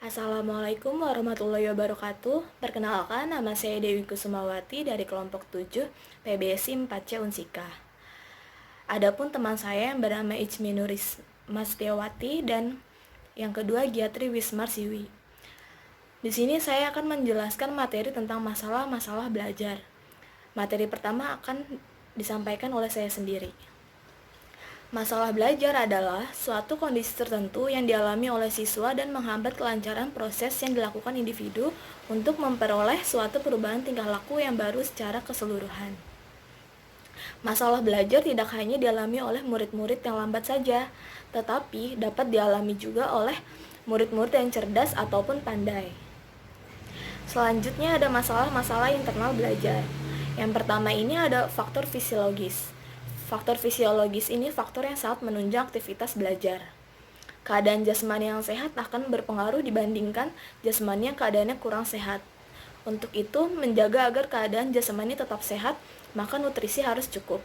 Assalamualaikum warahmatullahi wabarakatuh. Perkenalkan, nama saya Dewi Kusumawati dari kelompok 7 PBSI 4C Unsika. Adapun teman saya yang bernama Ijmi Nuris Mastiawati dan yang kedua Giatri Wismar Siwi. Di sini saya akan menjelaskan materi tentang masalah-masalah belajar. Materi pertama akan disampaikan oleh saya sendiri. Masalah belajar adalah suatu kondisi tertentu yang dialami oleh siswa dan menghambat kelancaran proses yang dilakukan individu untuk memperoleh suatu perubahan tingkah laku yang baru secara keseluruhan. Masalah belajar tidak hanya dialami oleh murid-murid yang lambat saja, tetapi dapat dialami juga oleh murid-murid yang cerdas ataupun pandai. Selanjutnya ada masalah-masalah internal belajar. Yang pertama ini ada faktor fisiologis. Faktor fisiologis ini faktor yang sangat menunjang aktivitas belajar. Keadaan jasmani yang sehat akan berpengaruh dibandingkan jasmani yang keadaannya kurang sehat. Untuk itu, menjaga agar keadaan jasmani tetap sehat, maka nutrisi harus cukup.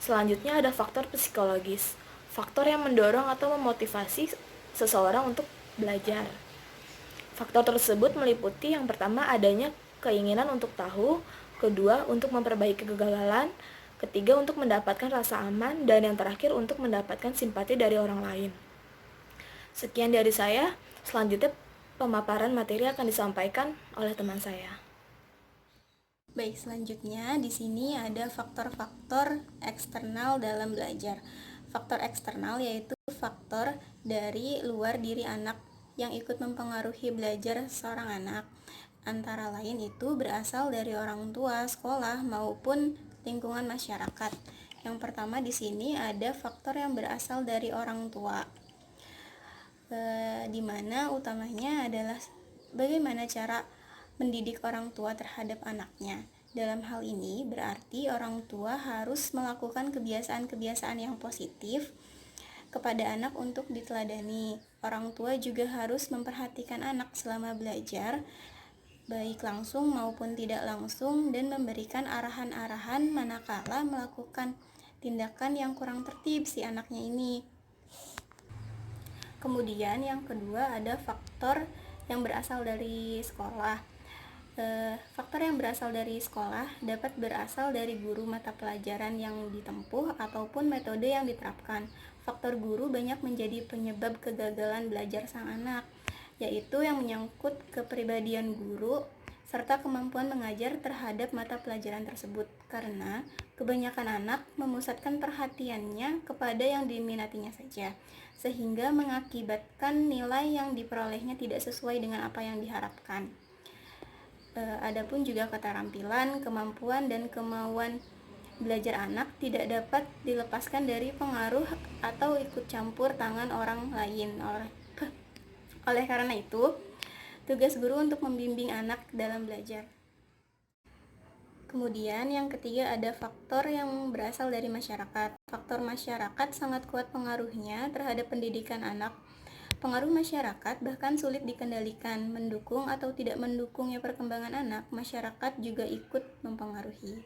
Selanjutnya ada faktor psikologis. Faktor yang mendorong atau memotivasi seseorang untuk belajar. Faktor tersebut meliputi yang pertama adanya keinginan untuk tahu, kedua untuk memperbaiki kegagalan, ketiga untuk mendapatkan rasa aman, dan yang terakhir untuk mendapatkan simpati dari orang lain. Sekian dari saya, selanjutnya pemaparan materi akan disampaikan oleh teman saya. Baik, selanjutnya di sini ada faktor-faktor eksternal dalam belajar. Faktor eksternal yaitu faktor dari luar diri anak yang ikut mempengaruhi belajar seorang anak. Antara lain itu berasal dari orang tua, sekolah, maupun lingkungan masyarakat. Yang pertama di sini ada faktor yang berasal dari orang tua, di mana utamanya adalah bagaimana cara mendidik orang tua terhadap anaknya. Dalam hal ini berarti orang tua harus melakukan kebiasaan-kebiasaan yang positif kepada anak untuk diteladani. Orang tua juga harus memperhatikan anak selama belajar, baik langsung maupun tidak langsung, dan memberikan arahan-arahan manakala melakukan tindakan yang kurang tertib si anaknya ini. Kemudian yang kedua ada faktor yang berasal dari sekolah. Faktor yang berasal dari sekolah dapat berasal dari guru mata pelajaran yang ditempuh ataupun metode yang diterapkan. Faktor guru banyak menjadi penyebab kegagalan belajar sang anak, yaitu yang menyangkut kepribadian guru serta kemampuan mengajar terhadap mata pelajaran tersebut, karena kebanyakan anak memusatkan perhatiannya kepada yang diminatinya saja, sehingga mengakibatkan nilai yang diperolehnya tidak sesuai dengan apa yang diharapkan. Adapun juga keterampilan, kemampuan, dan kemauan belajar anak tidak dapat dilepaskan dari pengaruh atau ikut campur tangan orang lain. Oleh karena itu, tugas guru untuk membimbing anak dalam belajar. Kemudian yang ketiga ada faktor yang berasal dari masyarakat. Faktor masyarakat sangat kuat pengaruhnya terhadap pendidikan anak. Pengaruh masyarakat bahkan sulit dikendalikan. Mendukung atau tidak mendukungnya perkembangan anak, masyarakat juga ikut mempengaruhi.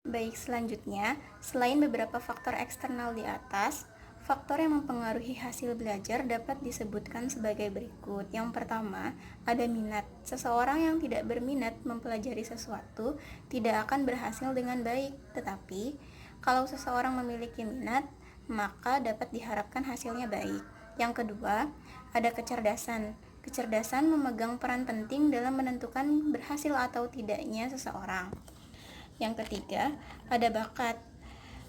Baik, selanjutnya, selain beberapa faktor eksternal di atas, faktor yang mempengaruhi hasil belajar dapat disebutkan sebagai berikut. Yang pertama, ada minat. Seseorang yang tidak berminat mempelajari sesuatu tidak akan berhasil dengan baik. Tetapi, kalau seseorang memiliki minat, maka dapat diharapkan hasilnya baik. Yang kedua, ada kecerdasan. Kecerdasan memegang peran penting dalam menentukan berhasil atau tidaknya seseorang. Yang ketiga, ada bakat.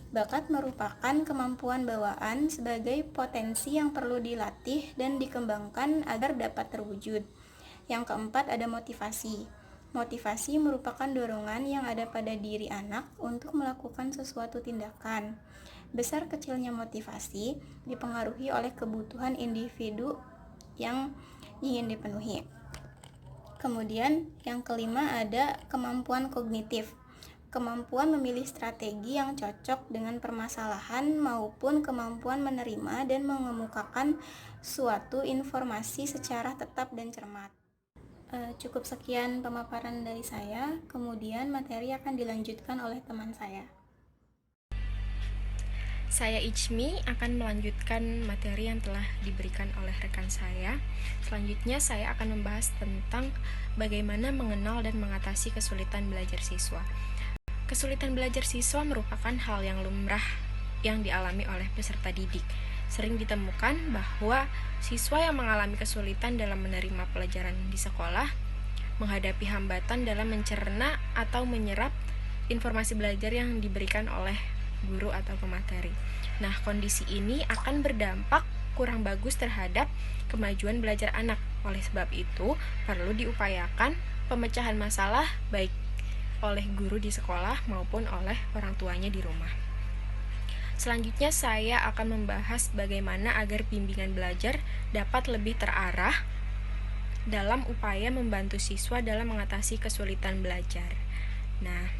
Bakat merupakan kemampuan bawaan sebagai potensi yang perlu dilatih dan dikembangkan agar dapat terwujud. Yang keempat, ada motivasi. Motivasi merupakan dorongan yang ada pada diri anak untuk melakukan sesuatu tindakan. Besar kecilnya motivasi dipengaruhi oleh kebutuhan individu yang ingin dipenuhi. Kemudian yang kelima ada kemampuan kognitif. Kemampuan memilih strategi yang cocok dengan permasalahan maupun kemampuan menerima dan mengemukakan suatu informasi secara tetap dan cermat. Cukup sekian pemaparan dari saya, kemudian materi akan dilanjutkan oleh teman saya. Saya Ijmi akan melanjutkan materi yang telah diberikan oleh rekan saya. Selanjutnya saya akan membahas tentang bagaimana mengenal dan mengatasi kesulitan belajar siswa. Kesulitan belajar siswa merupakan hal yang lumrah yang dialami oleh peserta didik. Sering ditemukan bahwa siswa yang mengalami kesulitan dalam menerima pelajaran di sekolah menghadapi hambatan dalam mencerna atau menyerap informasi belajar yang diberikan oleh guru atau pemateri. Nah, kondisi ini akan berdampak kurang bagus terhadap kemajuan belajar anak. Oleh sebab itu, perlu diupayakan pemecahan masalah baik oleh guru di sekolah maupun oleh orang tuanya di rumah. Selanjutnya saya akan membahas bagaimana agar bimbingan belajar dapat lebih terarah dalam upaya membantu siswa dalam mengatasi kesulitan belajar. Nah,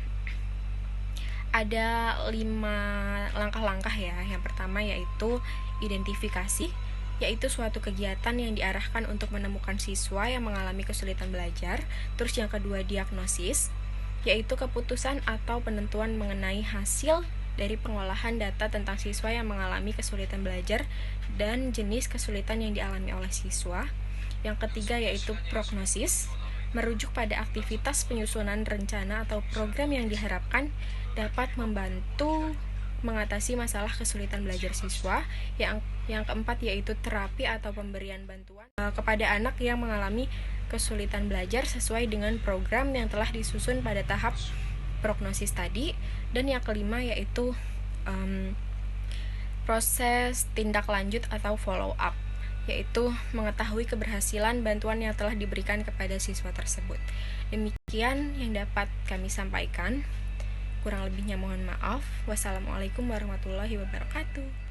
ada 5 langkah-langkah ya. Yang pertama yaitu identifikasi, yaitu suatu kegiatan yang diarahkan untuk menemukan siswa yang mengalami kesulitan belajar. Terus yang kedua diagnosis, yaitu keputusan atau penentuan mengenai hasil dari pengolahan data tentang siswa yang mengalami kesulitan belajar dan jenis kesulitan yang dialami oleh siswa. Yang ketiga yaitu prognosis, merujuk pada aktivitas penyusunan rencana atau program yang diharapkan dapat membantu mengatasi masalah kesulitan belajar siswa. Yang keempat yaitu terapi atau pemberian bantuan kepada anak yang mengalami kesulitan belajar sesuai dengan program yang telah disusun pada tahap prognosis tadi. Dan yang kelima yaitu proses tindak lanjut atau follow up, yaitu mengetahui keberhasilan bantuan yang telah diberikan kepada siswa tersebut. Demikian yang dapat kami sampaikan. Kurang lebihnya mohon maaf. Wassalamualaikum warahmatullahi wabarakatuh.